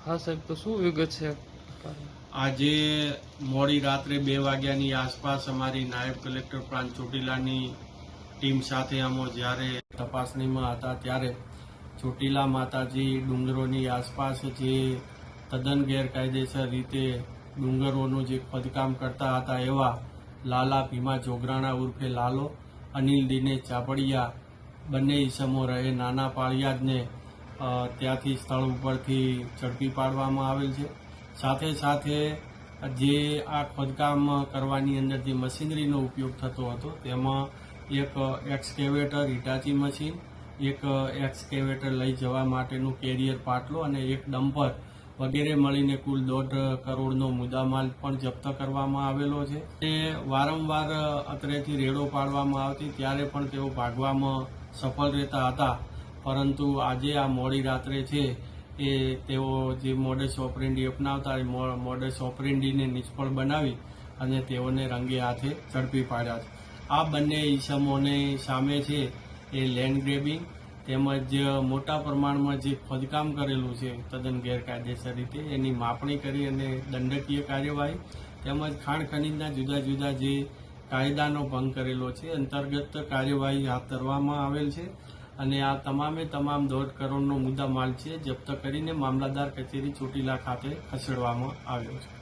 હા સાહેબ, તો શું વિગત છે? આજે મોડી રાત્રે 2 વાગ્યાની આસપાસ અમારી નાયબ કલેક્ટર પ્રાંત ચોટીલાની ટીમ સાથે અમે જ્યારે તપાસણીમાં હતા ત્યારે ચોટીલા માતાજી ડુંગરોની આસપાસ જે તદ્દન ગેરકાયદેસર રીતે ડુંગરોનું જે ખોદકામ કરતા હતા એવા લાલા ભીમા જોગરાણા ઉર્ફે લાલો, અનિલ દિનેશ ચાપડિયા બંને ઈસમો રહે નાના પાળિયાદને ત્યાંથી સ્થળ ઉપરથી ઝડપી પાડવામાં આવેલ છે. સાથે સાથે જે આ ખોદકામ કરવાની અંદર જે મશીનરીનો ઉપયોગ થતો હતો તેમાં એક એક્સકેવેટર, હિટાચી મશીન, એક એક્સકેવેટર લઈ જવા માટેનું કેરિયર પાટલો અને એક ડમ્પર વગેરે મળીને કુલ 1.5 કરોડનો મુદ્દામાલ પણ જપ્ત કરવામાં આવેલો છે. તે વારંવાર અત્રેથી રેડો પાડવામાં આવતી ત્યારે પણ તેઓ ભાગવામાં સફળ રહેતા હતા, પરંતુ આજે આ મોડી રાત્રે છે એ તેઓ જે મોડસ ઓપરેન્ડી અપનાવતા મોડસ ઓપરેન્ડીને નિષ્ફળ બનાવી અને તેઓને રંગે હાથે ઝડપી પાડ્યા છે. આ બંને ઈસમોની સામે છે એ લેન્ડ ગ્રેબિંગ તેમજ મોટા પ્રમાણમાં જે ખોદકામ કરેલું છે તદ્દન ગેરકાયદેસર રીતે એની માપણી કરી અને દંડકીય કાર્યવાહી તેમજ ખાણ ખનીજના જુદા જુદા જે કાયદાનો ભંગ કરેલો છે અંતર્ગત કાર્યવાહી હાથ ધરવામાં આવેલ છે અને આ તમામ 1.5 કરોડનો મુદ્દામાલ છે જપ્ત કરીને મામલતદાર કચેરી ચોટીલા ખાતે ખસેડવામાં આવ્યો છે.